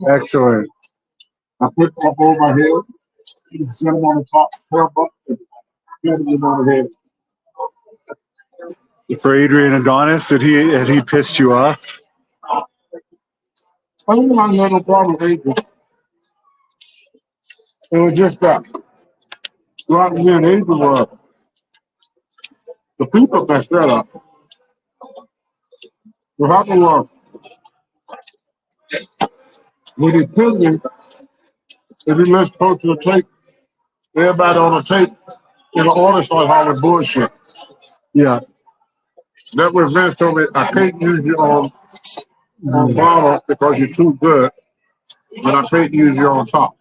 Excellent. I put them up over my head, set them on the top, and put them on the head. For Adrian Adonis, had he pissed you off? I didn't have no problem with Adrian. It was just that throughout me and Adrian were the people messed that up. What happened was when he put me, if he let's go to the tape, everybody on the tape in the order started hollering bullshit. Yeah. That was Vince told me I can't use you on bottom because you're too good, but I can't use you on top.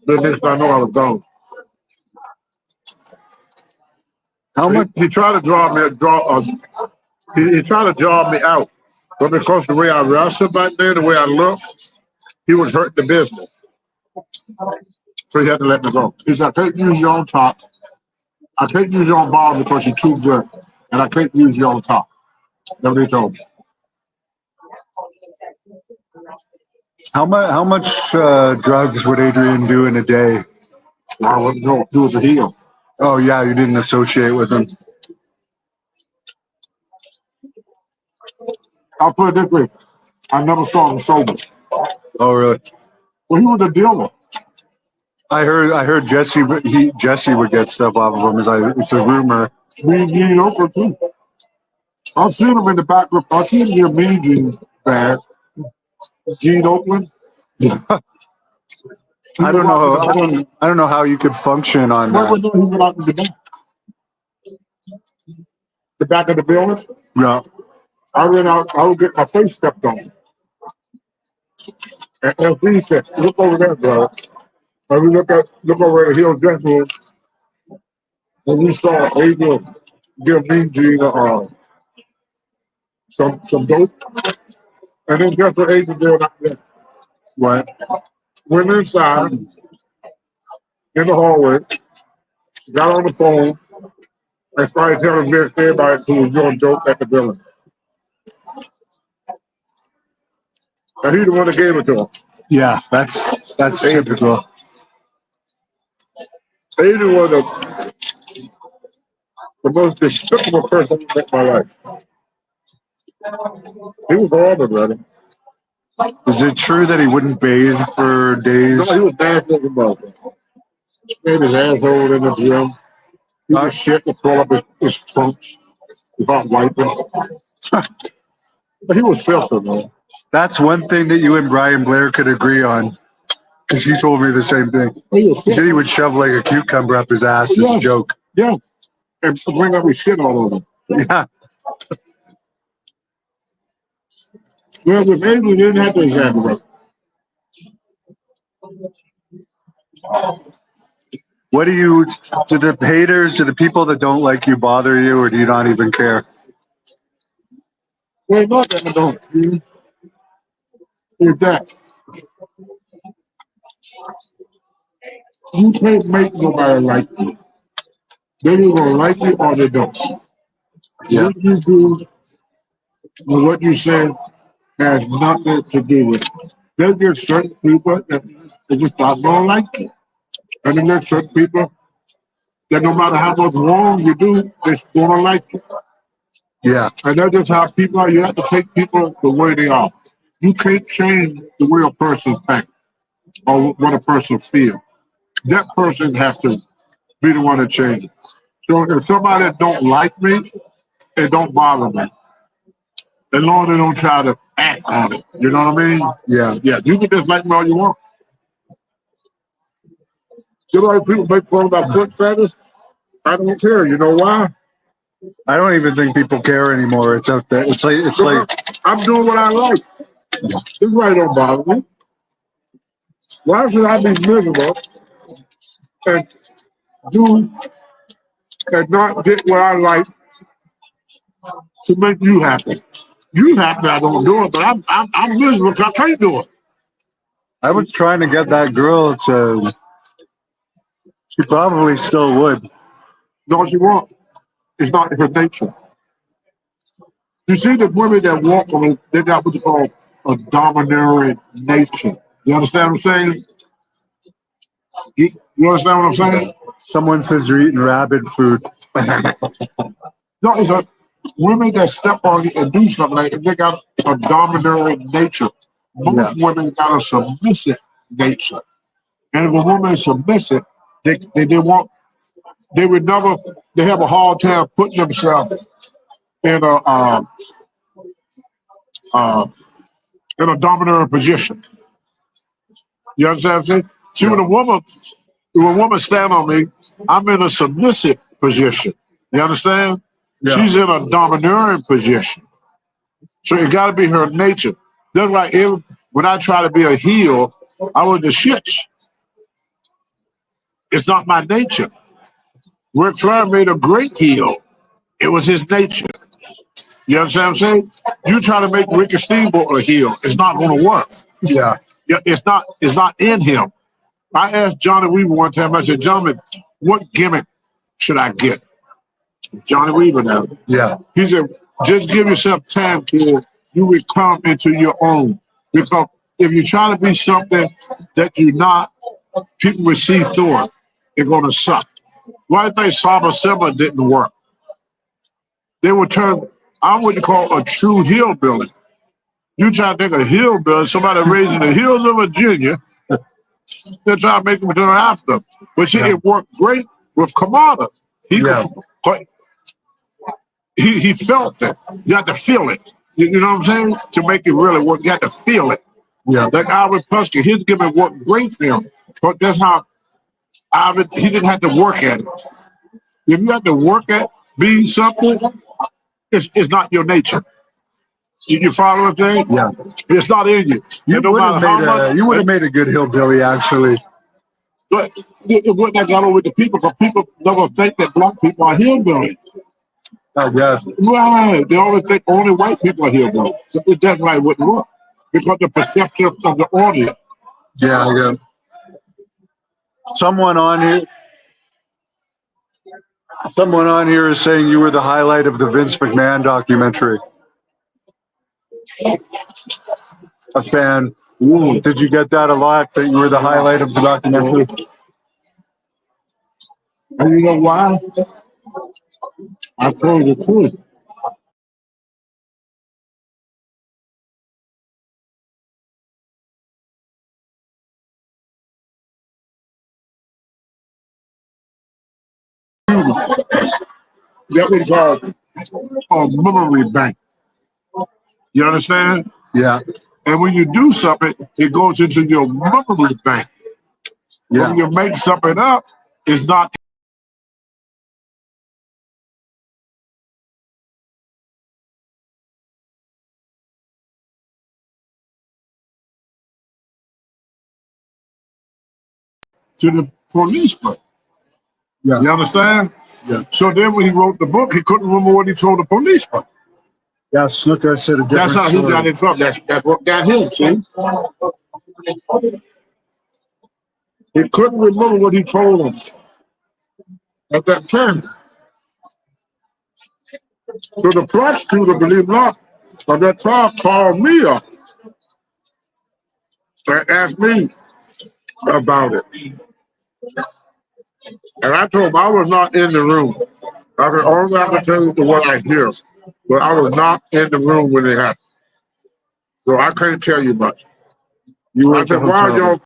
The next thing I know I was gone. How much? He tried to he tried to draw me out, but because the way I wrestled back then, the way I looked, he was hurting the business. So he had to let me go. He said, I can't use you on top. I can't use you on bottom because you're too good, and I can't use you on top. That's what he told me. How much drugs would Adrian do in a day? I wouldn't know. He was a heel. Oh yeah, you didn't associate with him. I'll put it this way. I never saw him sober. Oh really? Well, he was a dealer. I heard Jesse would get stuff off of him. It's a rumor. Me Oprah too. I've seen him in the back. I've seen him in Mean Gene bag. Gene Oakland. I don't know how you could function on What was that. he went out in the back? The back of the building? No. I ran out, I would get my face stepped on. And FD said, look over there, bro. And we look over at the Hill dressing room, and we saw Adrian give Mean Gene some dope. And then guess what Adrian did out there? What? Went inside in the hallway, got on the phone, and started telling Vince everybody who was doing dope at the building. And he's the one that gave it to him. Yeah, that's typical. Adrian was the most despicable person in my life. He was horrible, brother. Is it true that he wouldn't bathe for days? No, he was nasty as a mother. Made his asshole in the gym. He was shit to pull up his trunks without wiping. But he was filthy, man. That's one thing that you and Brian Blair could agree on. Because he told me the same thing. He said he would shove like a cucumber up his ass as a joke. Yeah. And bring up his shit all over. Yeah. Well, with Adrian, we didn't have to exaggerate. What do the haters, do the people that don't like you bother you, or do you not even care? Well, not that I don't. It's that. You can't make nobody like you. They either gonna like you or they don't. Yeah. What you do and what you say has nothing to do with it. There's just certain people that they just not gonna like you. And then there's certain people that no matter how much wrong you do, they're gonna like you. Yeah. And that's just how people are. You have to take people the way they are. You can't change the way a person thinks or what a person feels. That person has to be the one that changes. So if somebody that don't like me, it don't bother me. As long as they don't try to act on it. You know what I mean? Yeah. Yeah, you can dislike me all you want. You know how people make fun about foot feathers? I don't care. You know why? I don't even think people care anymore. It's out there. It's like I'm doing what I like. This right don't bother me. Why should I be miserable and do and not get what I like to make you happy? You happy I don't do it, but I'm miserable because I can't do it. I was trying to get that girl to. She probably still would. No, she won't. It's not her nature. You see the women that walk on it, they got what you call a domineering nature. You understand what I'm saying? You understand what I'm saying? Someone says you're eating rabbit food. No, it's a women that step on you and do something like that, they got a domineering nature. Most women got a submissive nature. And if a woman is submissive, they want they would never they have a hard time putting themselves in a dominant position. You understand what I'm saying? See, when a woman stand on me, I'm in a submissive position. You understand? Yeah. She's in a domineering position. So it got to be her nature. That's why when I try to be a heel, I was the shits. It's not my nature. Ric Flair made a great heel. It was his nature. You understand what I'm saying? You try to make Ricky Steamboat a heel, it's not going to work. Yeah. It's not in him. I asked Johnny Weaver one time, I said, Johnny, what gimmick should I get? Johnny Weaver now. Yeah. He said, just give yourself time, kid. You will come into your own. Because if you try to be something that you're not, people will see through it. It's going to suck. Why do you think Saba Simba didn't work? They would turn, I'm what you call a true hillbilly. You try to think a hillbilly, somebody raised in the hills of Virginia, they try to make them turn after. But see, it worked great with Kamada. He felt it. You had to feel it. You know what I'm saying? To make it really work, you had to feel it. Yeah. Like Alvin Pusky, his gimmick worked great for him. But that's how Alvin, he didn't have to work at it. If you have to work at being something, it's not your nature. You follow what I'm saying? Yeah. It's not in you. You would have made a good hillbilly, actually. But it wouldn't have got over with the people because people never think that black people are hillbillies. I guess. Right. They always think only white people are hillbillies. So that's why it wouldn't work. Because the perception of the audience. Yeah, I guess. Someone on here is saying you were the highlight of the Vince McMahon documentary. A fan. Ooh. Did you get that a lot, that you were the highlight of the documentary? And you know why? I told you the truth. That was a memory bank. You understand? Yeah. And when you do something, it goes into your memory bank. Yeah. When you make something up, it's not. To the policeman. Yeah. You understand? Yeah. So then when he wrote the book, he couldn't remember what he told the policeman. Yeah, Snooker said a different That's how he story. got in trouble. That's what got him, see? He couldn't remember what he told him at that time. So the prosecutor, believe it or not, at that time called me up and asked me about it. And I told him I was not in the room. I said, only I can tell you the what I hear. But I was not in the room when it happened. So I can't tell you much. You were I at the said, why hotel. y'all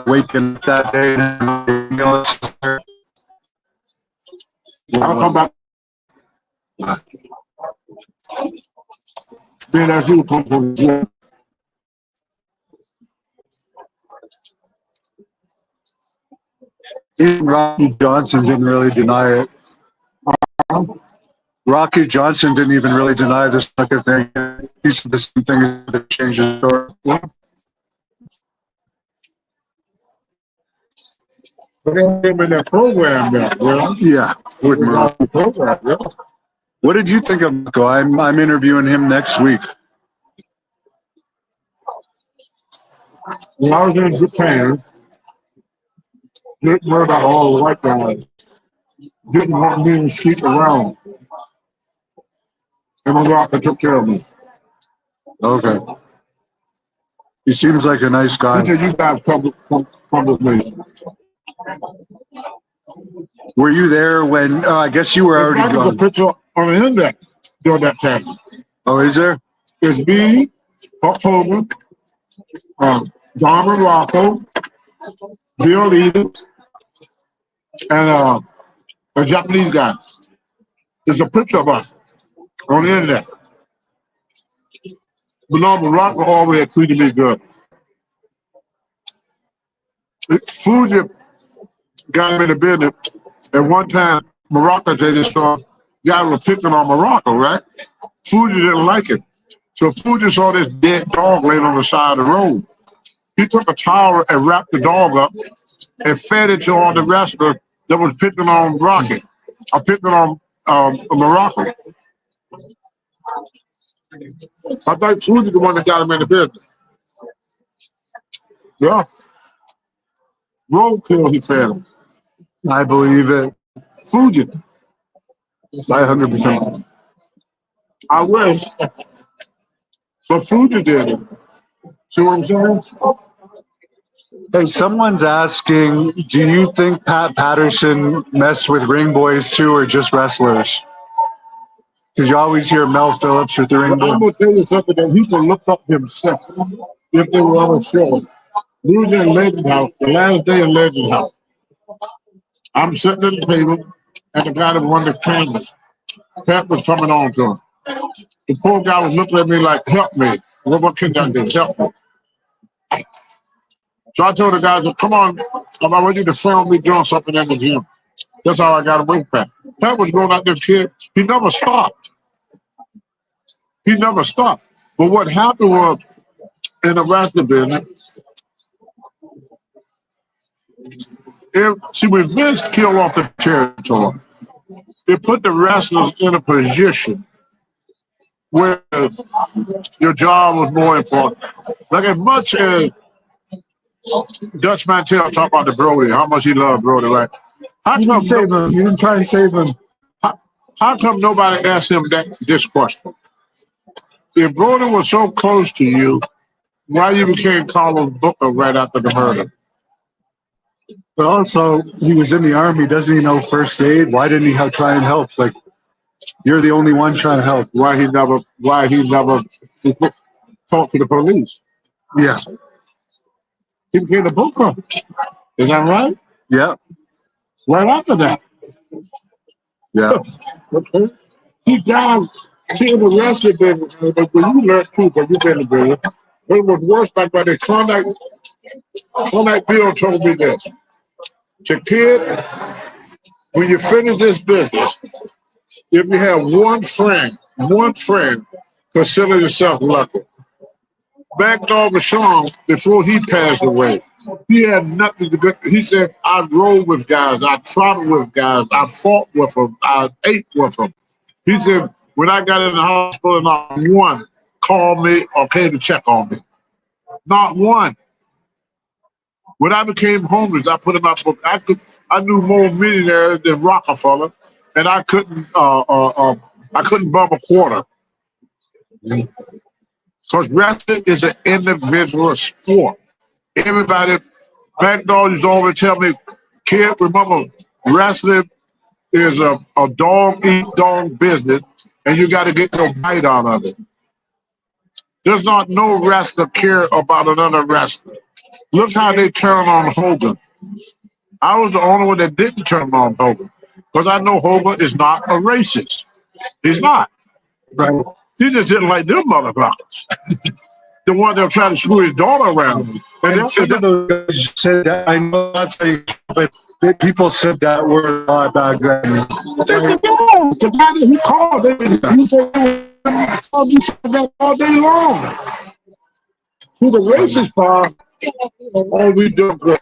Waking that day. I'll come back. Then as you come from the Even Rocky Johnson didn't really deny it. Rocky Johnson didn't even really deny this sucker thing. He said the same thing that changed his story. But they came in that program there, Yeah, with Morocco. program, yeah. What did you think of Marco? I'm interviewing him next week. When I was in Japan, didn't worry about all the white guys. Didn't want me to sleep around. And Morocco took care of me. Okay. He seems like a nice He guy. said, you guys come with me. Were you there when? I guess you were already There's a gone. picture on the internet during that time. Oh, is there? It's me, Hulk Hogan, Don Morocco, Bill Eden, and a Japanese guy. There's a picture of us on the internet. But no, Morocco always had treated me good. Fuji got him in the business. At one time, Morocco said this guy was picking on Morocco, right? Fuji didn't like it. So Fuji saw this dead dog laying on the side of the road. He took a towel and wrapped the dog up and fed it to all the wrestlers that was picking on Rocky, or picking on Morocco. I think Fuji the one that got him in the business. Yeah. Roadkill, he fed him. I believe it. Fuji. I 100%. I wish. But Fuji did it. See what I'm saying? Hey, someone's asking, do you think Pat Patterson messed with ring boys too, or just wrestlers? Because you always hear Mel Phillips with the ring I'm boys. going to tell you something that he can look up himself if they were on a show. We was in Legend House, the last day of Legend House. I'm sitting at the table, and the guy that won the cameras, Pat was coming on to him. The poor guy was looking at me like, help me. What can I do? Help me. So I told the guys, come on, I want you to film me doing something in the gym. That's how I got away with Pat. Pat was going out there, kid. He never stopped. He never stopped. But what happened was, in the wrestling business, when Vince killed off the territory, it put the wrestlers in a position where your job was more important. Like as much as Dutch Mantel talk about the Brody, how much he loved Brody, right? How You come didn't save him. You didn't try and save him. How come nobody asked him this question? If Brody was so close to you, why you became Carlos Booker right after the murder? But also, he was in the army. Doesn't he know first aid? Why didn't he try and help? Like, you're the only one trying to help. Why he never talked to the police? Yeah. He became a Booker. Is that right? Yeah. Right after that. Yeah. Okay. He died. See, in the wrestling business, but when you learn too, because you've been in the business, it was worse like by the Klondike Bill told me this. So, kid, when you finish this business, if you have one friend, consider yourself lucky. Back to Vachon, before he passed away, he had nothing to do. He said, I rode with guys, I traveled with guys, I fought with them, I ate with them. He said, when I got in the hospital, not one called me or came to check on me. Not one. When I became homeless, I put in my book, I knew more millionaires than Rockefeller, and I couldn't bum a quarter. Because wrestling is an individual sport. Everybody, McDowell used to always tell me, kid, remember, wrestling is a dog-eat-dog business, and you got to get your bite out of it. There's not no wrestler care about another wrestler. Look how they turn on Hogan. I was the only one that didn't turn on Hogan, because I know Hogan is not a racist. He's not. Right. He just didn't like them motherfuckers. The one that was trying to screw his daughter around. And some of those guys said that. I know not saying, but people said that word a lot back then. The guy that he called, he said that all day long. To the racist part, all we do good.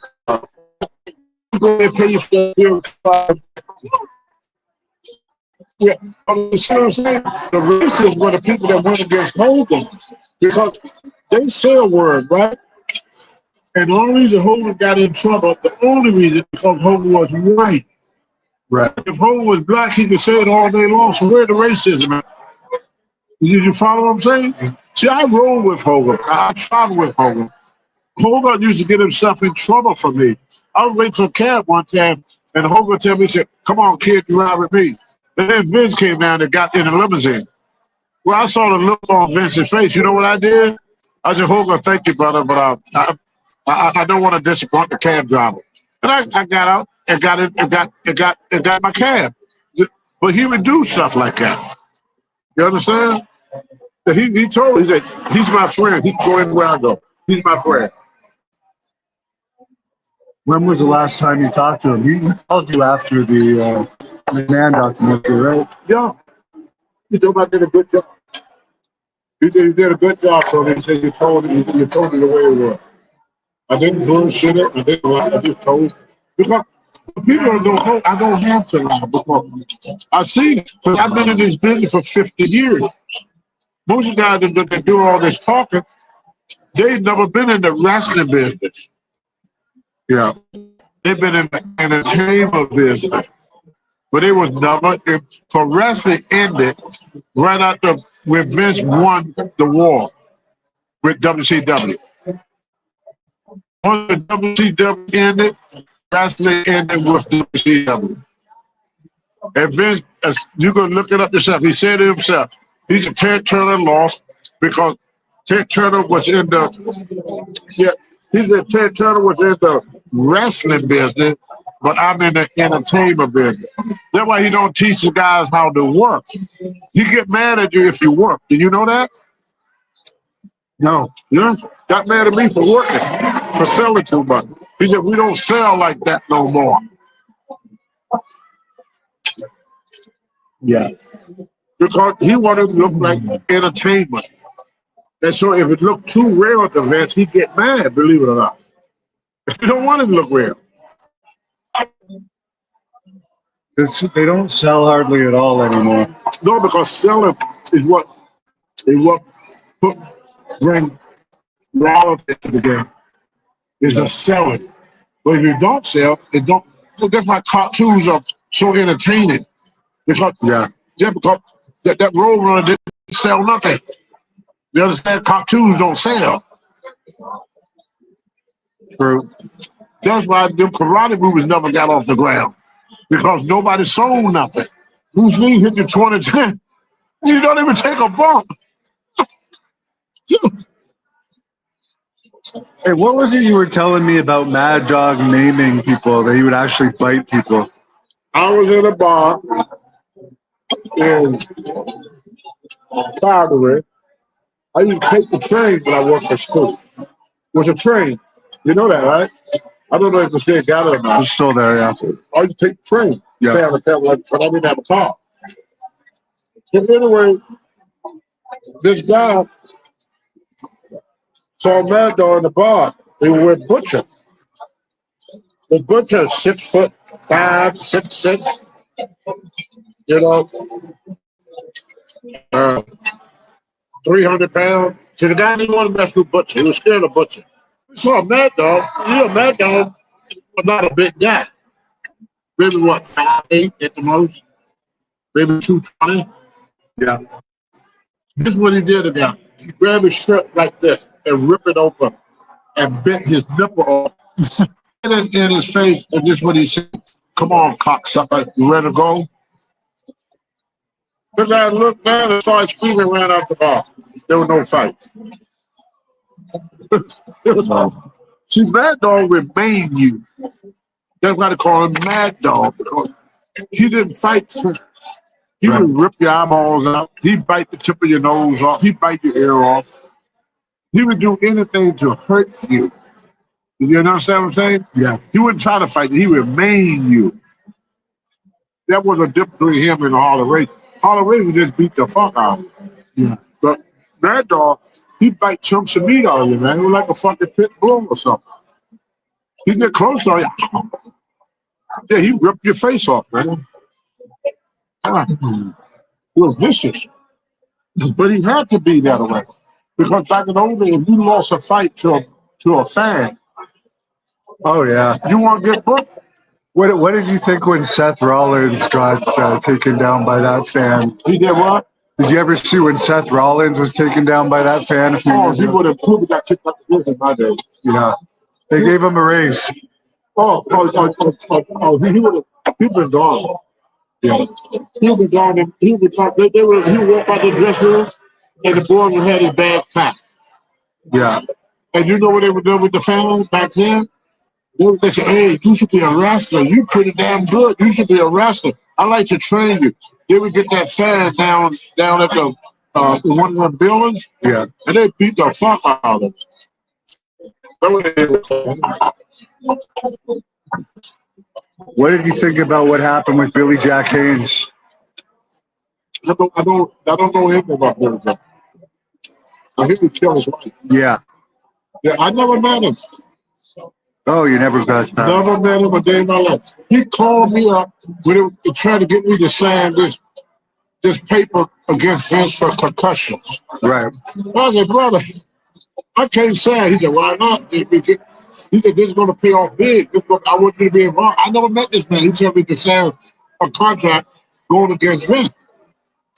Go and pay for yeah, I'm saying the racists were the people that went against Hogan because they say a word, right? And the only reason Hogan got in trouble, the only reason because Hogan was white. Right. If Hogan was black, he could say it all day long. So where's the racism at? Did you follow what I'm saying? See, I roll with Hogan. I travel with Hogan. Hogan used to get himself in trouble for me. I was waiting for a cab one time, and Hogan tell me, he said, "Come on, kid, you ride with me." And then Vince came down and got in the limousine. Well, I saw the look on Vince's face. You know what I did? I said, "Hogan, thank you, brother, but I don't want to disappoint the cab driver." And I got out and got in and got my cab. But he would do stuff like that. You understand? He told me, he said, "He's my friend. He can go anywhere I go. He's my friend." When was the last time you talked to him? He called you after the McMahon documentary, right? Yeah. He told me I did a good job. He said he did a good job for me. He said you told me the way it was. I didn't bullshit it. I didn't lie. I just told. Because people don't know, I don't have to lie because I see, because I've been in this business for 50 years. Most of the guys that do all this talking, they've never been in the wrestling business. Yeah. They've been in the entertainment business. But they was never, for wrestling ended right after when Vince won the war with WCW. Once the WCW ended, wrestling ended with WCW. And Vince, you can look it up yourself. He said it himself. He said Ted Turner lost because Ted Turner was in the, yeah, he said Ted Turner was in the wrestling business, but I'm in the entertainment business. That's why he don't teach the guys how to work. He get mad at you if you work. Do you know that? No. Yeah, got mad at me for working, for selling too much. He said, we don't sell like that no more. Yeah. Because he wanted to look like entertainment. And so if it looked too real at the Vince, he'd get mad, believe it or not. He don't want it to look real. They don't sell hardly at all anymore. No, because selling is what bring reality to the game. Is the selling. But if you don't sell, it don't. So that's why cartoons are so entertaining. Because because that Road Runner didn't sell nothing. You understand? Cartoons don't sell. True. That's why them karate movies never got off the ground. Because nobody sold nothing. Bruce Lee hit you 20 times. You don't even take a bump. Hey, what was it you were telling me about Mad Dog naming people, that he would actually bite people? I was in a bar in Calgary. I used to take the train when I worked for school. It was a train. You know that, right? I don't know if the state got it or not. It's still there, yeah. I used to take the train. Yeah. But I didn't have a car. So anyway, this guy saw Mad Dog in the bar. They were with Butcher. The Butcher is 6'5", 6'6". You know, 300 pounds. So the guy didn't want to mess with Butcher. He was scared of Butcher. He saw Mad Dog. You know, Mad Dog was not a big guy. Maybe what, 5'8" at the most? Maybe 220. Yeah. This is what he did again. He grabbed his shirt like this and ripped it open and bent his nipple off. In his face, and this is what he said. Come on, cocksucker. You ready to go? The guy looked down and started screaming and ran out the bar. There was no fight. See, Mad Dog remained you. That's why they call him Mad Dog, because he didn't fight. He would rip your eyeballs out. He'd bite the tip of your nose off. He'd bite your ear off. He would do anything to hurt you. You understand what I'm saying? Yeah. He wouldn't try to fight you. He would maim you. That was a difference between him and Harley Race. Harley Race would just beat the fuck out of you. Yeah. But that dog, he bite chunks of meat out of you, man. It was like a fucking pit bull or something. He get close to you. Yeah, he ripped your face off, man. Ah, he was vicious. But he had to be that way. Because back in the old days, if you lost a fight to a fan, Oh yeah. you want to get booked. What did you think when Seth Rollins got taken down by that fan? He did what? Did you ever see when Seth Rollins was taken down by that fan? Oh, he would have probably got kicked out the business my day. Yeah. They gave him a raise. He would have. He'd been gone. Yeah. He'd been gone. He would walk out the dressing room, and the boy would have his bag packed. Yeah. And you know what they were doing with the fans back then? They said, "Hey, you should be a wrestler. You pretty damn good. You should be a wrestler. I like to train you." They would get that fan down at the one of the buildings, Yeah. and they beat the fuck out of them. That's what they were saying. What did you think about what happened with Billy Jack Haynes? I don't know anything about Billy Jack. I hear he killed his wife. Yeah. Yeah, I never met him. Oh, you never got that. Never met him a day in my life. He called me up when he tried to get me to sign this paper against Vince for concussions. Right. I said, brother, I can't sign. He said, why not? He said, this is going to pay off big. I want you to be involved. I never met this man. He told me to sign a contract going against Vince.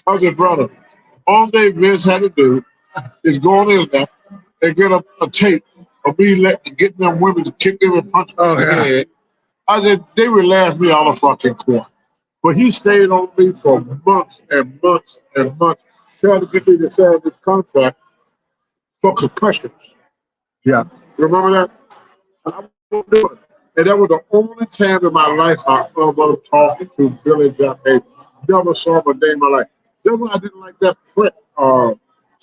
I said, brother, all day Vince had to do is go in there and get a tape of me getting them women to kick them and punch them in the head. I said, they would laugh me out of fucking court. But he stayed on me for months and months and months, trying to get me to sign this contract for concussions. Yeah. Remember that? I won't do it. And that was the only time in my life I ever talked to Billy Jack Haynes. Never saw him a day in my life. That's why I didn't like that prick.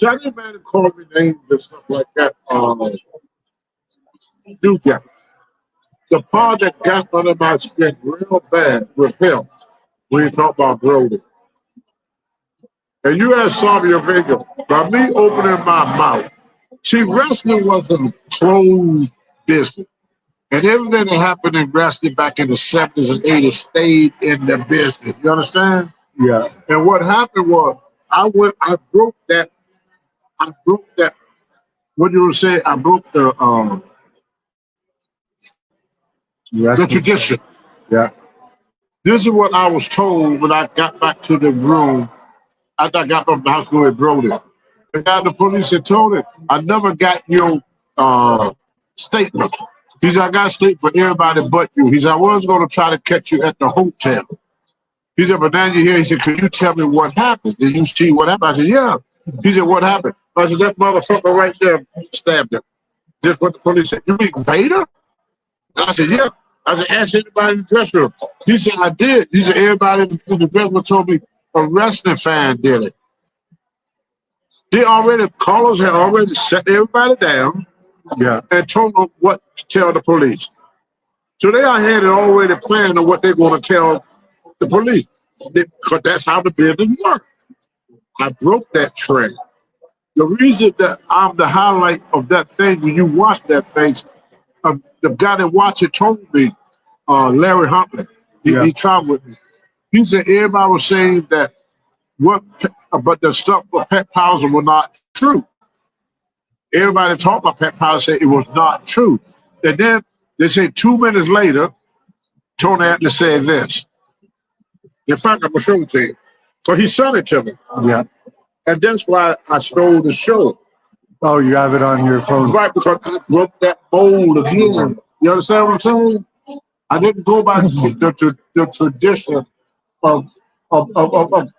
Chinese man called me names and stuff like that. Dude, the part that got under my skin real bad with him when you talk about Brody. And you asked Savio Vega, by me opening my mouth, see, wrestling was a closed business. And everything that happened in wrestling back in the 70s and 80s stayed in the business. You understand? Yeah. And what happened was, I broke that, what you would say, I broke the tradition. Yeah. This is what I was told when I got back to the room after I got up the hospital with Brody. The guy at the police had told him, I never got your statement. He said, I got a statement for everybody but you. He said, I was going to try to catch you at the hotel. He said, but now you're here. He said, can you tell me what happened? Did you see what happened? I said, yeah. He said, what happened? I said, that motherfucker right there stabbed him. Just what the police said. You mean Vader? And I said, yeah. I said, ask anybody in the dressing room. He said, I did. He said, everybody in the dressing room told me a wrestling fan did it. Carlos had already set everybody down, and told them what to tell the police. So they had it already planned on what they're going to tell the police. Because that's how the business works. I broke that trend. The reason that I'm the highlight of that thing, when you watch that thing, the guy that watched it told me, Larry Huntley, he traveled with me. He said everybody was saying that but the stuff with Pat Patterson was not true. Everybody talked about Pat Patterson said it was not true. And then they say 2 minutes later, Tony Atlas said this. In fact, I'm going to show it to you. So he sent it to me. Yeah. And that's why I stole the show. Oh, you have it on your phone. Right, because I broke that mold again. You understand what I'm saying? I didn't go by the tradition of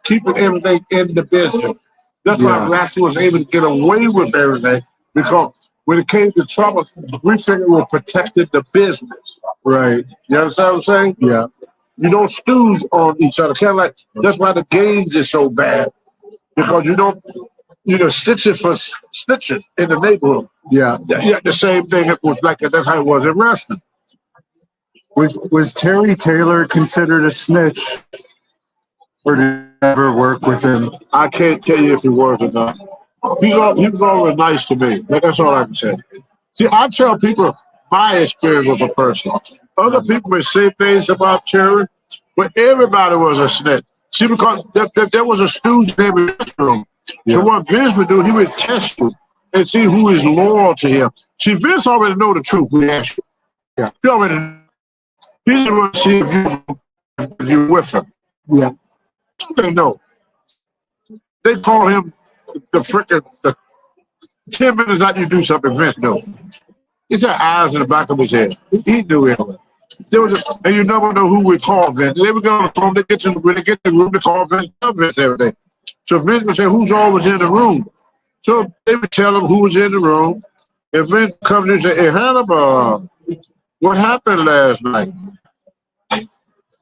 keeping everything in the business. That's why wrestling was able to get away with everything, because when it came to trouble, we figured we protected the business. Right. You understand what I'm saying? Yeah. You don't stooge on each other. Kind of like, that's why the games is so bad. Because you don't, stitches for stitches in the neighborhood. Yeah. Yeah, the same thing. It was like that's how it was in wrestling. Was Terry Taylor considered a snitch, or did you ever work with him? I can't tell you if he was or not. He was always nice to me. That's all I can say. See, I tell people my experience with a person. Other people may say things about Terry, but everybody was a snitch. See, because there was a stooge in every room. Yeah. So what Vince would do, he would test you and see who is loyal to him. See, Vince already know the truth. We ask you. Yeah. He already know. He didn't want to see if you're with him. Yeah. They know. They call him the frickin' 10 minutes after you do something, Vince knew. He's got eyes in the back of his head. He knew it. And you never know who would call Vince. They would get on the phone, when they get in the room, they call Vince, every day. So Vince would say, who's always in the room? So they would tell him who was in the room. If Vince comes in and say, hey, Hannibal, what happened last night?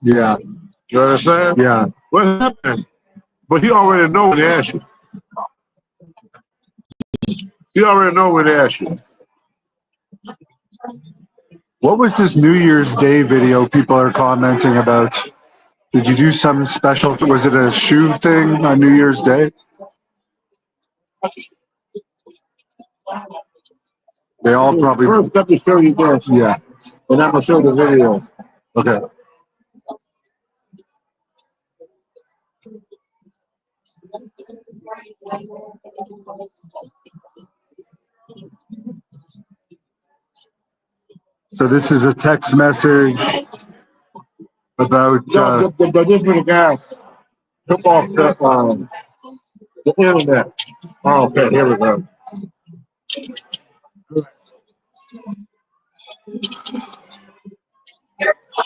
Yeah. You understand? Yeah. What happened? But he already know when they ask you. You already know when they ask you. What was this New Year's Day video people are commenting about? Did you do something special? Was it a shoe thing on New Year's Day? They all probably. First, let me show you this. Yeah. And I'm going to show the video. Okay. So this is a text message about. But this little guy took off the internet. Oh, okay, here we go.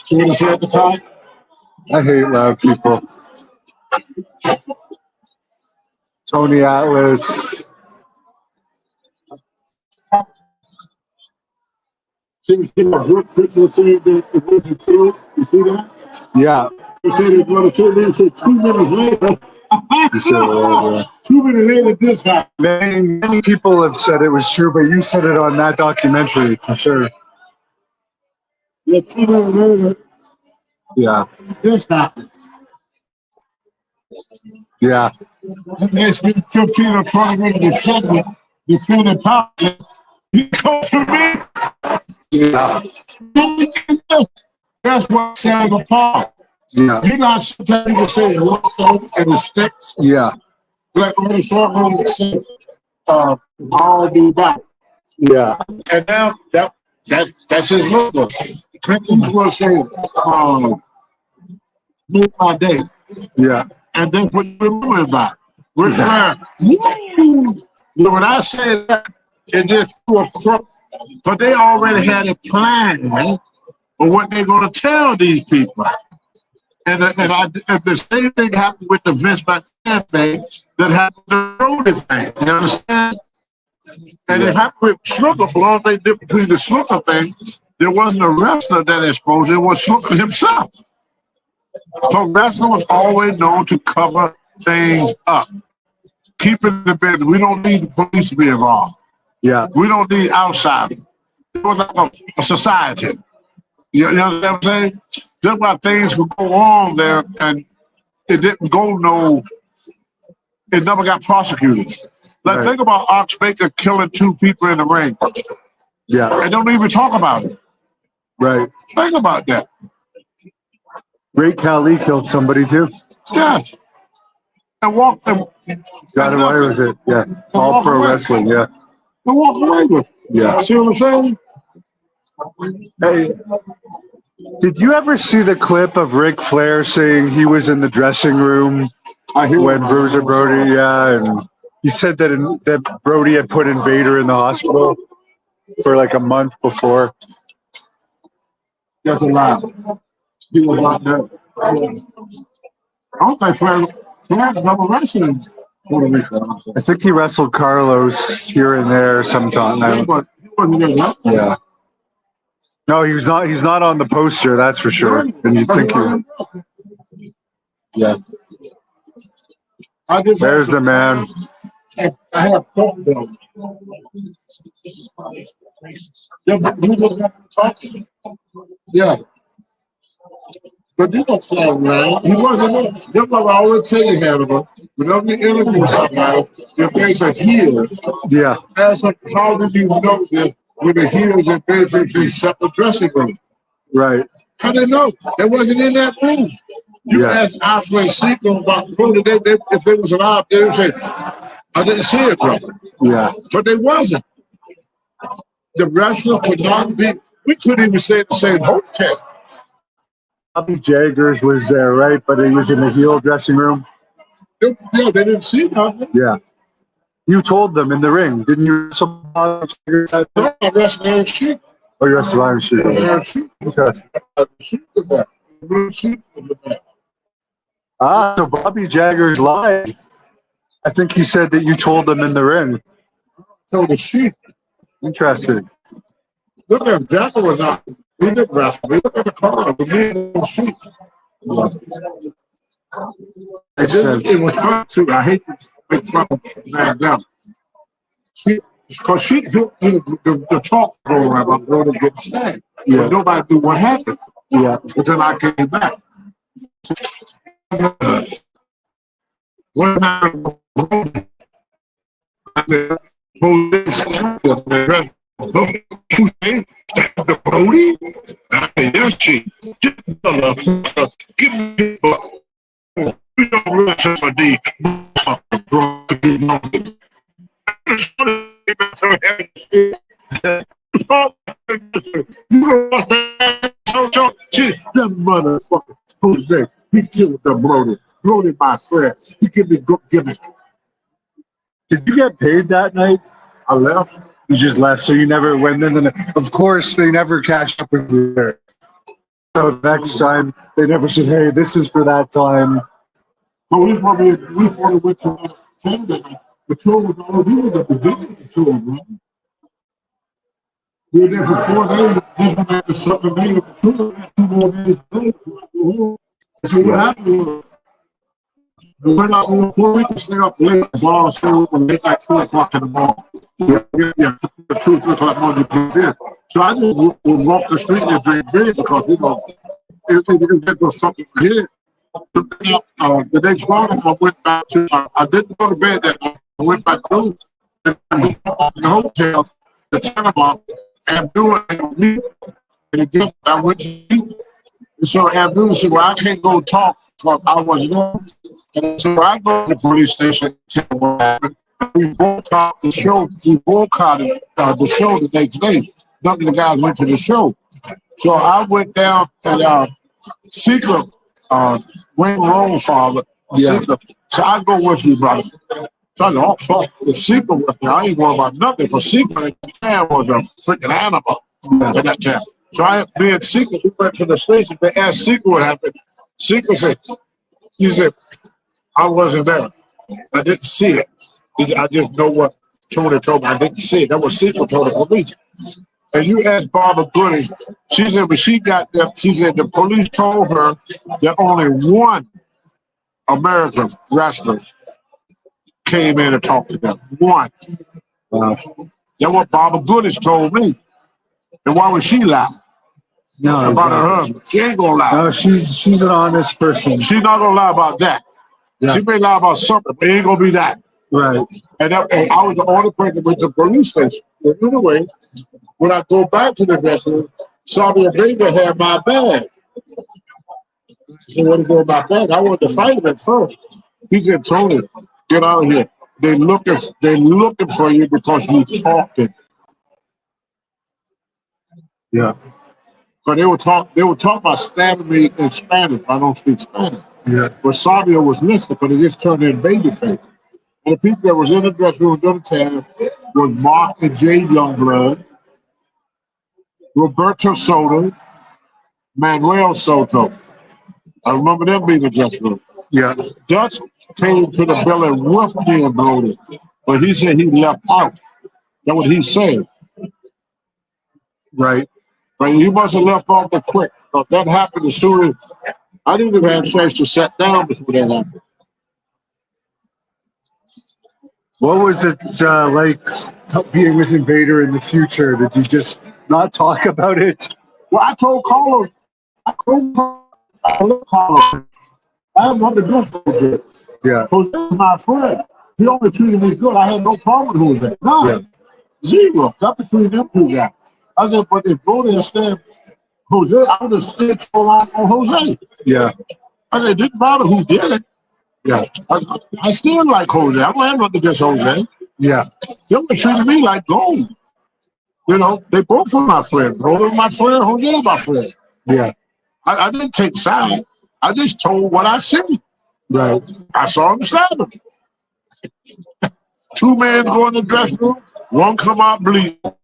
See what you see at the top? I hate loud people. Tony Atlas. See you see that? Yeah. You see they go to 2 minutes, 2 minutes later. You said it earlier. 2 minutes later, this happened. Many people have said it was true, but you said it on that documentary for sure. Yeah, 2 minutes later, Yeah. this happened. Yeah. They spent 15 or 20 minutes defending power. He comes to me. Yeah. That's what set it apart. Yeah. You're not sometimes people say and the sticks. Yeah. Like on the short one say, I'll be back. Yeah. And now that's his logo. Clinton's will say, make my day. Yeah. And then what you remember about. We're trying. When I say that, it just threw a crook. But they already had a plan for what they're going to tell these people. And the same thing happened with the Vince McMahon thing that happened with the Brody thing. You understand? And it happened with Slugger. The only thing different between the Slugger thing, there wasn't a wrestler that exposed it, was Slugger himself. So wrestling was always known to cover things up. Keep it in the bed. We don't need the police to be involved. Yeah. We don't need outsiders. It was like a society. You understand what I'm saying? Just why things would go on there and it didn't go it never got prosecuted. Like, Right. think about Ox Baker killing 2 people in the ring. Yeah. They don't even talk about it. Right. Think about that. Great Khali killed somebody too. Yes. And walk them. Got away with it. Yeah. All pro wrestling. Yeah. And walk away with it. Yeah. See what I'm saying? Hey, did you ever see the clip of Ric Flair saying he was in the dressing room I hear when it. Bruiser Brody? Yeah, and he said that Brody had put Invader in the hospital for like a month before. That's a lie. He was out there. I don't think Flair never wrestled in Puerto Rico. I think he wrestled Carlos here and there sometime. He wasn't there, right? Yeah. No, he's not. He's not on the poster. That's for sure. And you think he? Yeah. I just There's the man. I have pork belly. Yeah, but we was talking. Yeah. But you don't fly around. He wasn't there. That's what I always tell you, Hannibal. Whenever you interview somebody, if there's a heel, Yeah. ask them, how did you know that when the heels and bedrooms in separate dressing room? Right. How did they know? They wasn't in that room. You Yeah. ask Alfred Seaton about the room, if there was an op, they would say, I didn't see it, brother. Yeah. But they wasn't. The wrestler could not be, we couldn't even stay in the same hotel. Bobby Jaggers was there, right? But he was in the heel dressing room. They didn't see nothing. Yeah. You told them in the ring, didn't you? Some Bobby Jaggers had No, I wrestled Aaron Sheik. Oh, you're a Ryan Sheik. Aaron Sheik. Okay. Sheik was there. Blue Sheik was there. Ah, so Bobby Jaggers lied. I think he said that you told them in the ring. So the Sheik, Interesting. look at him. Jagger was not. He didn't wrestle. Look at the car. The man and the Sheik. Makes sense. It was fun too. I hate to make fun of man down. Because she, the talk go around about going to get stabbed. Yeah. But nobody knew what happened Yeah. until I came back. One time, I said, police stabbed the Brody? I said, yes, she. Give me we don't listen for the that motherfucker Jose, he killed the Brody. Brody, my friend. He give me good gimmick. Did you get paid that night? I left. You just left, so you never went in. And of course, they never catch up with you there. So next time, they never said, "Hey, this is for that time." So we probably went to Canada. The tour was all we were at the beginning of the tour, man. We were there for 4 days. This was like the second day of the tour. We had 2 more days to go. So what happened was, we went out on the tour. We could stay up late. The bar was still open late, like 4 o'clock in the morning. Yeah, 2 or 3 o'clock morning to drink beer. So I just would walk the street and drink beer because, you know, it was something here. The next morning, I went back to, I didn't go to bed that night. I went back home and the hotel, the Panama, Abdullah and me. And I went to eat. And so Abdullah said, well, I can't go talk because I was there. And so I go to the police station and tell what happened. We boycotted the show. We boycotted the show the next day. None of the guys went to the show. So I went down and Secret, Wayne Roll's father. Yeah. So I go with you, brother. So I go, oh, fuck, if Secret with me, I ain't worried about nothing. Because Secret at the time was a freaking animal at that time. So me and Secret, we went to the station. They asked Secret what happened. Secret said, he said, I wasn't there. I didn't see it. I just know what Tony told me. I didn't see it. That was Secret told the police. And you asked Barbara Gooding, she said when she got there, she said the police told her that only one American wrestler came in and talked to them. One. That's what Barbara Gooding told me. And why would she lie? No, about her husband. She ain't gonna lie. No, she's an honest person. She's not gonna lie about that. Yeah. She may lie about something, but it ain't gonna be that. Right. And I was the only person that went to the police station. But anyway, when I go back to the restaurant, Sabia Vega had my bag. He wanted to go in my bag. I wanted to fight him at first. He said, Tony, get out of here. They looking for you because you talking. Yeah. But they were talking about stabbing me in Spanish. I don't speak Spanish. Yeah. But Sabia was listening, but it just turned in babyface. And the people that was in the dressing room during the time was Mark and Jay Youngblood, Roberto Soto, Manuel Soto. I remember them being in the dressing room. Yeah. Dutch came to the building with me and Brody, but he said he left out. That's what he said. Right. But he must have left off the quick. But that happened as soon as I didn't even have a chance to sit down before that happened. What was it like being with Invader in the future? Did you just not talk about it? Well, I told Carlos, I love Carlos. I have nothing to do with Jose. Yeah. Jose is my friend. He only treated me good. I had no problem with Jose. None. Yeah. Zero. Not between them two guys. I said, but if Brody had stabbed Jose, I would have stood for line on Jose. Yeah. I said, it didn't matter who did it. Yeah. I still like Jose. I don't have nothing against Jose. Yeah. They only treated me like gold. You know, they both were my friend. Brody was my friend, Jose was my friend. Yeah. I didn't take sides. I just told what I seen. Right. I saw him stab him. Two men go in the dressing room, one come out bleeding. So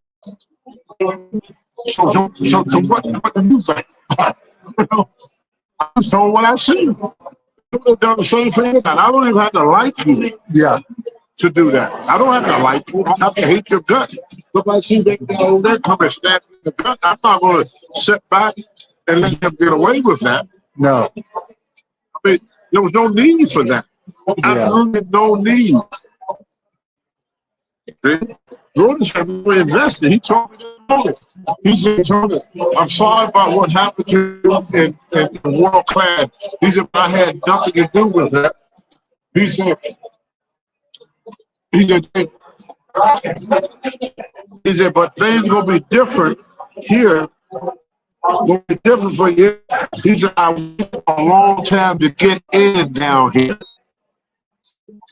what do you think? You know, I just told what I seen. You would have done the same thing, and I don't even have to like you Yeah. to do that. I don't have to like you. I have to hate your guts. If I see that guy over there come and stab me in the gut, I'm not going to sit back and let him get away with that. No. I mean, there was no need for that. Absolutely no need. Jordan said we invested. He told me that. He said, Jordan, I'm sorry about what happened to you in world class. He said, but I had nothing to do with that. He said, but things gonna be different here. Gonna be different for you. He said, I waited a long time to get in down here.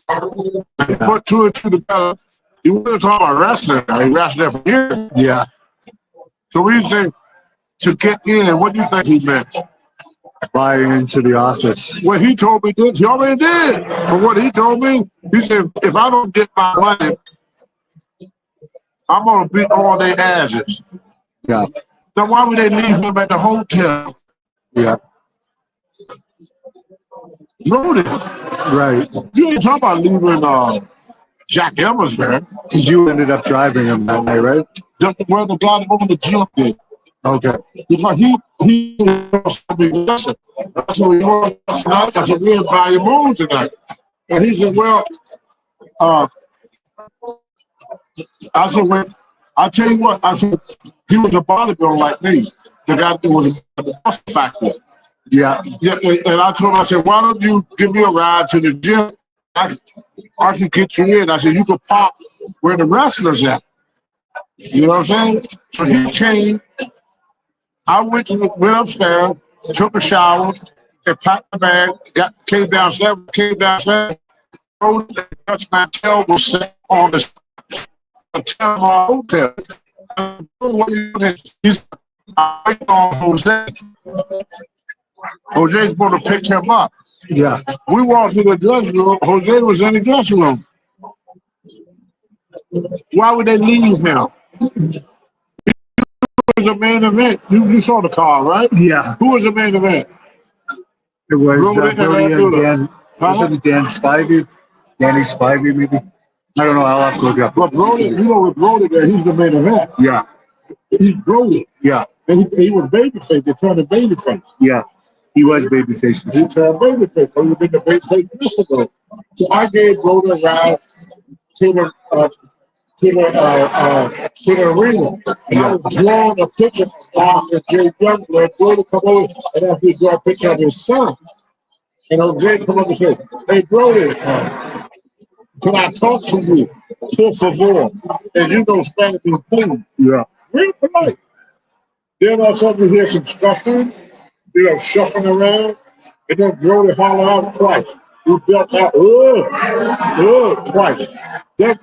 And put two and two together. He wasn't talking about wrestling. He wrestled there for years. Yeah. So we say to get in, what do you think he meant? Buying into the office. Well, he told me this. He already did. From what he told me, he said, if I don't get my money, I'm gonna beat all their asses. Yeah. Then why would they leave him at the hotel? Yeah. Loaded. Right. You ain't talking about leaving Jack Evans there. Because you ended up driving him that night, right? Where the guy that owned the gym did. Okay. Because he told me, listen, I said, you want us tonight? I said, we'll buy your moon tonight. And he said, well, I said, well, I tell you what, I said, he was a bodybuilder like me. The guy that was a muscle factory. Yeah. Yeah, and I told him, I said, why don't you give me a ride to the gym? I can get you in. I said, you could pop where the wrestlers at. You know what I'm saying? So he came. I went upstairs, took a shower, and packed my bag, came downstairs, touched my elbow set on the hotel. He's on Jose. Jose's going to pick him up. Yeah. We walked to the dressing room. Jose was in the dressing room. Why would they leave him? Who was the main event? You saw the car, right? Yeah. Who was the main event? It was Brody Brody and Dan. Wasn't it Dan Spivey? Danny Spivey, maybe? I don't know. I'll have to look it up. But Brody, you know, with Brody there, he's the main event. Yeah. He's Brody. Yeah. And he was babyface. They turned him babyface. Yeah. He was babyface. He turned babyface. So he been the babyface years ago. So I gave Brody a ride to the arena. And I was drawing a picture of Mark and Jay Youngblood. Brody come over and asked me to draw a picture of his son. And Jose come up and said, hey, Brody, can I talk to you? Por favor. And you know Spanish means please. Yeah. Real polite. Then all of a sudden you hear some scuffling, shuffling around, and then Brody holler out twice. He built out, twice. Then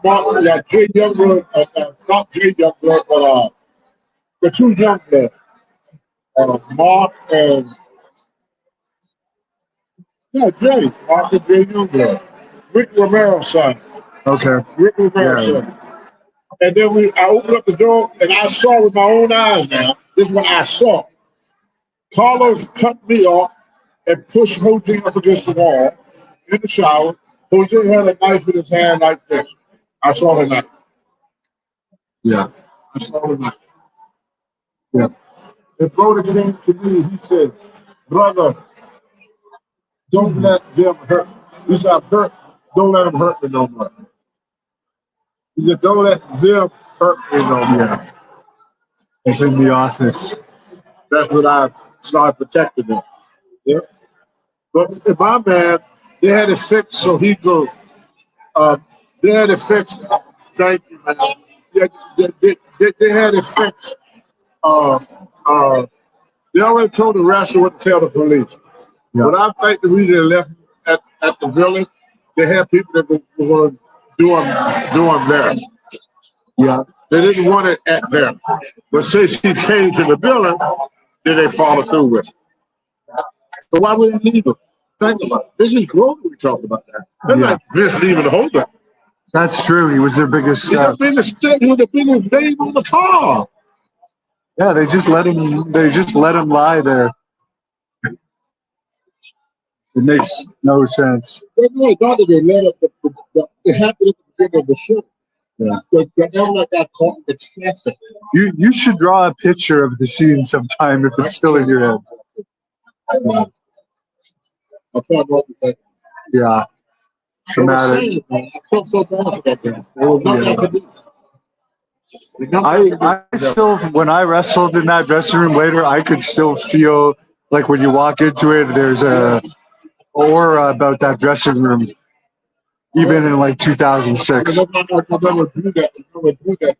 Mark, Jay Youngblood, not Jay Youngblood, but the two Youngblood, Mark and Jay, Mark and Jay Youngblood. Rick Romero's son. Okay. Rick Romero's son. And then I opened up the door and I saw with my own eyes now. This is what I saw. Carlos cut me off and pushed Jose up against the wall in the shower. Jose had a knife in his hand like this. I saw the knife. Yeah. I saw the knife. Yeah. And Brody came to me, he said, brother, don't let them hurt. He said, I've hurt don't let them hurt me no more. He said, don't let them hurt me no more. Yeah. It's in The Office. That's when I started protecting them. Yeah. But in my man, they had it fixed so he could. They had it fixed. Thank you, man. They had it fixed. They already told the wrestler what to tell the police. Yeah. But I think the reason they left at the village, they had people that were doing there. Yeah. They didn't want it at them. But since he came to the building, then they follow through with it. So why would they leave him? Think about it. This is growth we talk about that. They're Yeah. like Vince leaving the holder. That's true. He was their biggest He's the star. biggest thing, he was the biggest name on the car. Yeah, they just let him lie there. It makes no sense. They let it, it happened at the beginning of the show. Yeah. The outlet got caught in the traffic. You should draw a picture of the scene sometime if it's still in your head. I'll try not to say. Yeah. Traumatic. I felt so bad for that guy. There was nothing I could do. I still, when I wrestled in that dressing room later, I could still feel like when you walk into it, there's a aura about that dressing room, even in like 2006. I never do that. Because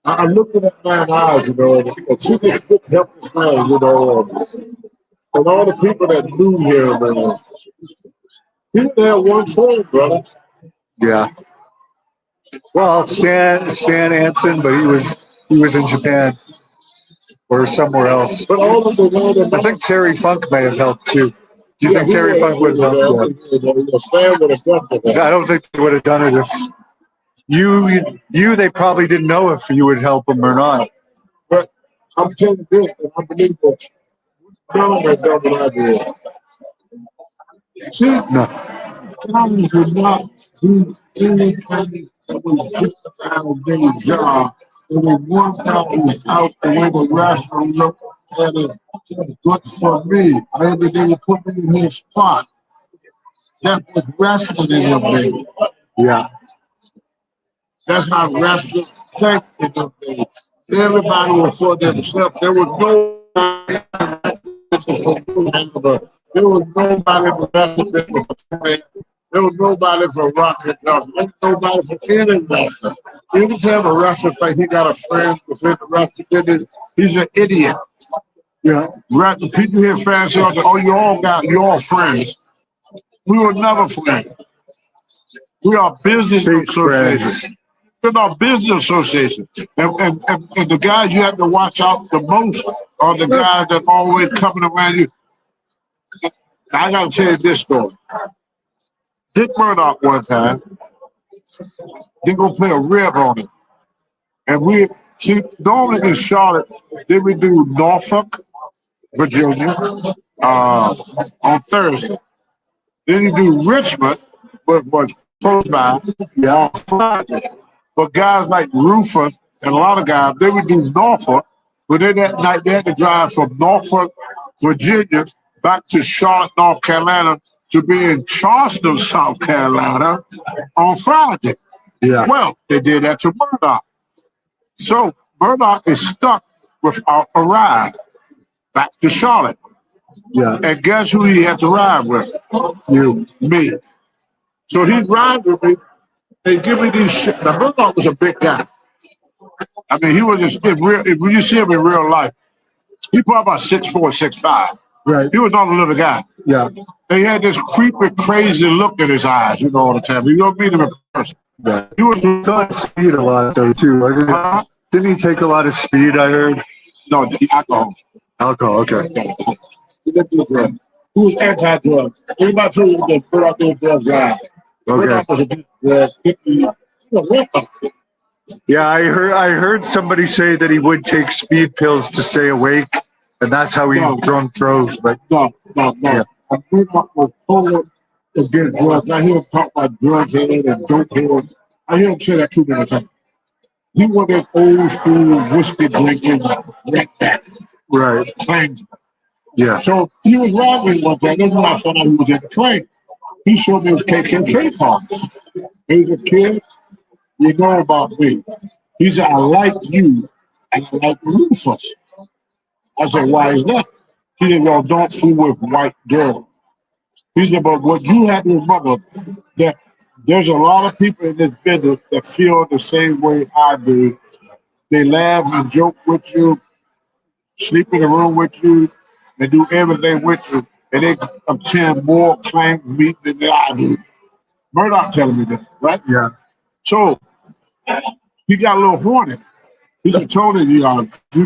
I looked at that man's eyes, and she did good help his man, and all the people that knew him, man. He didn't have one friend, brother. Yeah. Well, Stan Anson, but he was in Japan or somewhere else. But all of the ones I think Terry Funk may have helped too. Do you think Terry Funk would have helped? I don't think they would have done it if you. They probably didn't know if you would help them or not. But I'm telling you this, and I believe that none of that done what I did. See, No. Tommy would not do anything that would jeopardize their job. And when one guy was out the way the wrestler looked at it, that's good for me. Maybe they would put me in his spot. That was wrestling in them days. Yeah. That's not wrestling think in them days. Everybody was for themselves. There was nobody there was nobody for wrestling. There was nobody for rocket nothing. There was nobody for any wrestler. Anytime a wrestler think he got a friend within the wrestling business, he's an idiot. Yeah. Right? The people here fans say, oh, you're all friends. We were never friends. We are business Fake associations. friends. We're not business associations. And the guys you have to watch out the most are the guys that always coming around you. I got to tell you this story. Dick Murdoch one time, they gonna play a rib on it. And we see normally in Charlotte, they would do Norfolk, Virginia, on Thursday. Then you do Richmond, but was close by, on Friday. But guys like Rufus and a lot of guys, they would do Norfolk, but then that night they had to drive from Norfolk, Virginia, back to Charlotte, North Carolina, to be in Charleston, South Carolina on Friday. Yeah. Well, they did that to Murdoch. So Murdoch is stuck without a ride back to Charlotte. Yeah. And guess who he had to ride with? You. Me. So he'd ride with me and give me these shit. Now Murdoch was a big guy. I mean, he was just when you see him in real life, he probably about 6'4", 6'5". Right. He was not a little guy. Yeah. He had this creepy, crazy look in his eyes, all the time. You don't meet him in person. Yeah. He was He got speed a lot though too, wasn't he? Didn't he take a lot of speed? I heard. no alcohol. Alcohol. Okay. He didn't do drugs. He was anti-drugs. Everybody told you to put out their drugs out. Okay. Was a drug hippie. Yeah, I heard somebody say that he would take speed pills to stay awake, and that's how he drunk drove. But No. Yeah. Murdoch was total against drugs. I hear him talk about drug head and dope head. I hear him say that too many times. He was that old school whiskey drinking redneck. right. Claims. Yeah. So he was riding me one time. That's when I found out he was in the plane. He showed me his KKK card. He's a kid, you know about me. He said, I like you and I like Rufus. I said, why is that? He said, yo, don't fool with white girls. He said, but what you have to remember that there's a lot of people in this business that feel the same way I do. They laugh and joke with you, sleep in the room with you, and do everything with you, and they obtain more claims meet than I do. Murdoch telling me this, right? Yeah. So he got a little horny. He said, Tony, you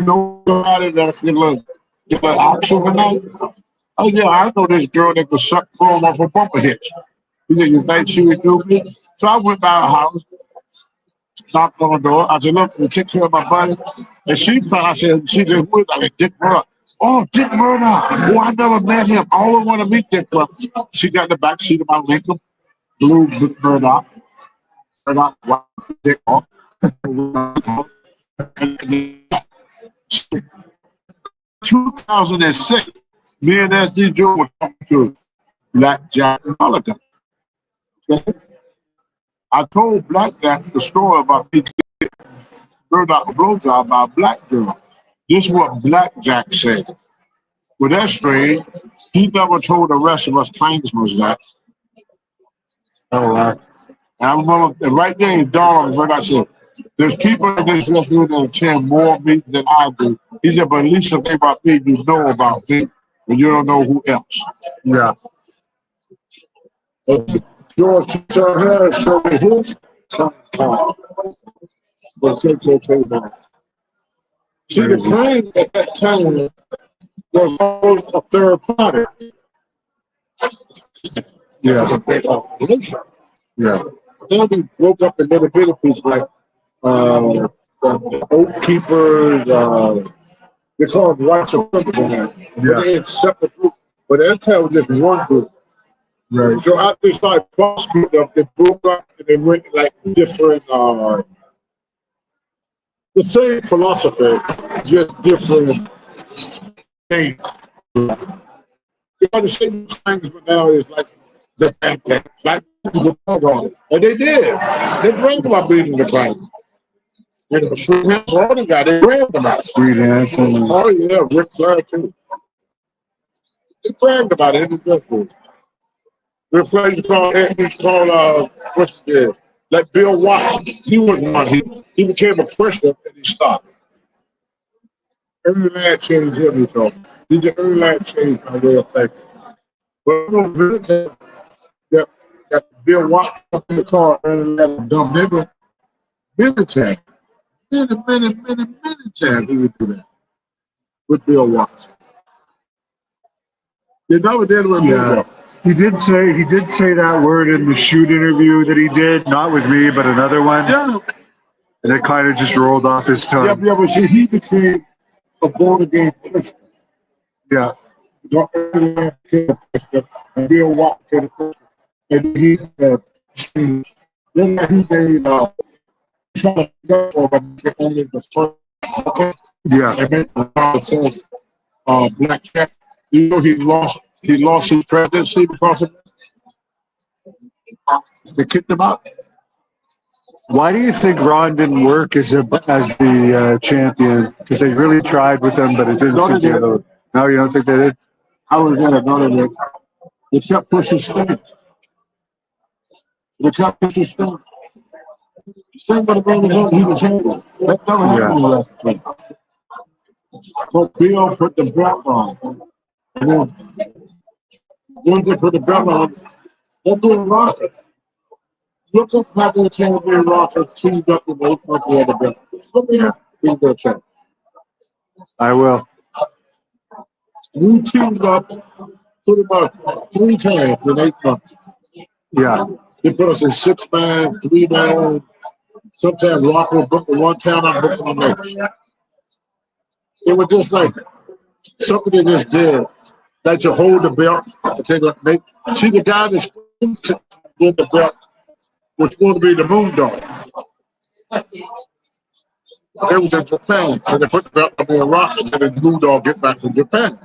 know somebody that can get an auction tonight? Oh yeah, I know this girl that can suck chrome off her bumper hitch. He said, you think she would do me? So I went by her house, knocked on the door. I said, look, you take care of my buddy. And she found, she said, who is that? I said, Dick Murdoch. Oh, Dick Murdoch. Oh, I never met him. I always want to meet Dick Murdoch. She got in the back seat of my Lincoln, blue Dick Murdoch. Murdoch, white Dick off. 2006, me and SD Joe were talking to Black Jack Mulligan. Okay? I told Black Jack the story about me getting Murdoch a blowjob by a black girl. This is what Black Jack said. Well, that's strange. He never told the rest of us Klansmen that. Oh, wow. And I remember right there in dawned when I said, there's people in this restaurant that attend more meetings than I do. He said, but at least the thing about me, you know about me, but you don't know who else. Yeah. George Harris showed me his time card. But KKK now. See, the claim at that time was always a third party. Yeah. It's a big operation. Yeah. Then we broke up in little bitty pieces like the Oak Keepers, they call them white supremacists. But they had separate groups. But at that time, it was just one group. Right. So after they started prosecuting them, they broke up and they went like different, the same philosophy, just different things. You know, the same things, but now it's like the bad thing. Like the on it. And they did. They bragged about beating the claim. You know, Sweet Hands all the guy, they bragged about it. Sweet Hanson. Oh yeah, Rick Flair too. They bragged about it. It's just good. Rick Flair used to call what's it? Like Bill Watts. He was one. He became a Christian and he stopped. Early lad changed him, you know. He's an early lad changed my way of thinking. But I don't really that Bill Watts up in the car early lad dumb nigga. Many times he would do that with Bill Watts. They never did with Yeah. me. He did say that word in the shoot interview that he did, not with me, but another one. Yeah. And it kind of just rolled off his tongue. Yeah, but see, he became a born again Christian. Yeah. The early man became a Christian, and Bill Watts became a Christian. And he changed. Then he made trying to go for but only the first. Okay. Yeah. And then the first Black Jack. You know, he lost his presidency because of it. They kicked him out. Why do you think Ron didn't work as the champion? Because they really tried with him, but it didn't seem to go. No, you don't think they did? I was going to go to they kept pushing Sting. They kept pushing Sting. Sting would have been him, he was champion. That never happened in the last thing. So Bill put the belt on. And then once they put the belt on, they're doing rocket. Look up Pablo Champion Rocker teamed up with 8 months the other belt. Look here, he's going to check. I will. We teamed up pretty much 3 times in 8 months. Yeah. They put us in 6-man, 3-man. Sometimes Rocker would book in one town, I'm booking the next. It was just like something they just did. Like to hold the belt and take a make. See the guy that's in the belt was supposed to be the Moon Dog. They was in Japan, so they put the belt on the Rock and then the Moon Dog get back to Japan.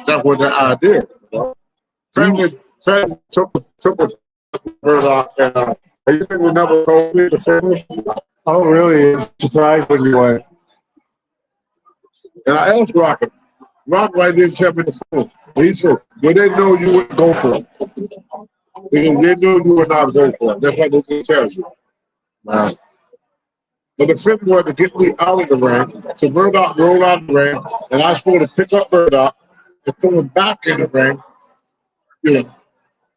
That was the idea. You know? Family took a bird off, and you think we never told me to finish? Oh, really? I'm surprised when you went. And I asked Rocket. Rocket didn't tell me the phone. He said, well, they know you wouldn't go for it. They knew you would not go for it. That's what they didn't tell you. But the fifth one to get me out of the ring, so Murdoch rolled out of the ring, and I was supposed to pick up Murdoch and throw him back in the ring. You know,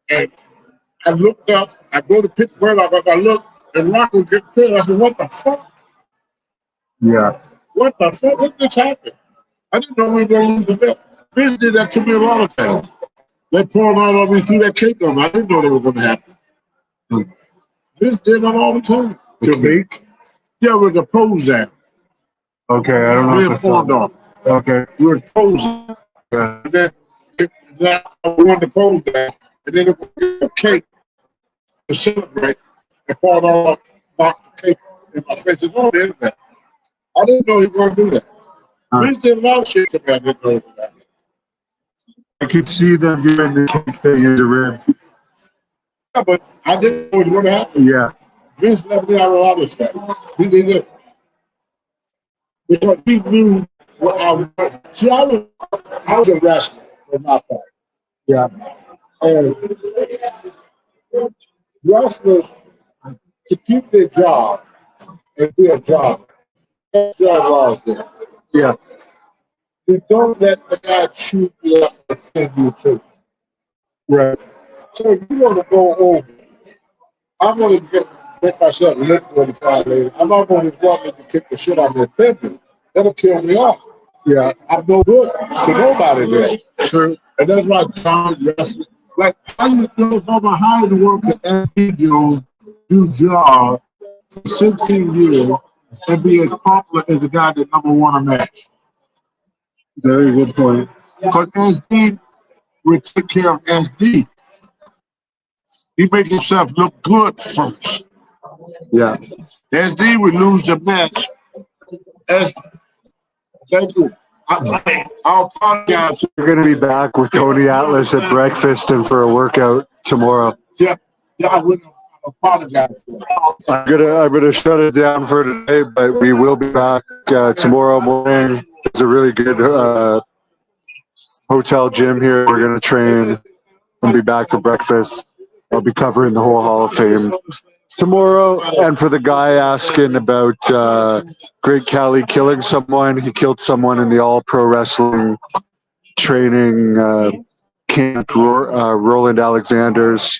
and I looked up, I go to pick Murdoch up, I look, and Rock would get killed. I said, what the fuck? Yeah. What the fuck? What just happened? I didn't know we were going to lose the belt. Vince did that to me a lot of times. They poured out on me through that cake on me. I didn't know that was going to happen. Vince did that all the time. The cake? Yeah, with the pose down. Okay, I don't know. We if were I saw pawned that. off. Okay. We were posing. Yeah. And then we wanted to pose down. And then it was a cake to celebrate. They poured all knocked the cake in my face. It's on the internet. I didn't know he was going to do that. Vince did a lot of shit to me I didn't know that. I could see them doing the cake thing in the rib. Yeah, but I didn't know it was going to happen. Yeah. Vince left me out of a lot of stuff. He did it. Because he knew what I was. See, I was a wrestler in my part. Yeah. And wrestlers, to keep their job and be a job, that's job all there. Yeah. You don't let the guy shoot you up and you too. Right. So if you want to go over, I'm going to make myself look good a fight later. I'm not going to want to kick the shit out of their pimping. That'll kill me off. Yeah. I'm no good to nobody there. True. And that's why John wrestling. Like, how you feel from a high to work at SB Jones, do job for 16 years, and be as popular as the guy that never won a match? Very good point. Because SD would take care of SD. He make himself look good first. Yeah. SD would lose the match. Thank you. I'll apologize. We're going to be back with Tony Atlas at breakfast and for a workout tomorrow. Yeah, I wouldn't apologize for it. I'm gonna shut it down for today, but we will be back tomorrow morning. There's a really good hotel gym here. We're gonna train and be back for breakfast. I'll be covering the whole Hall of Fame tomorrow. And for the guy asking about Great Khali killing someone, he killed someone in the All Pro Wrestling training camp, Roland Alexander's.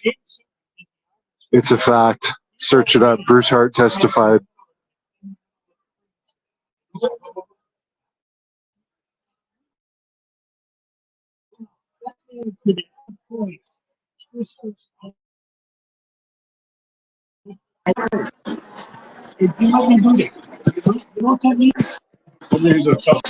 It's a fact. Search it up. Bruce Hart testified. He's a tough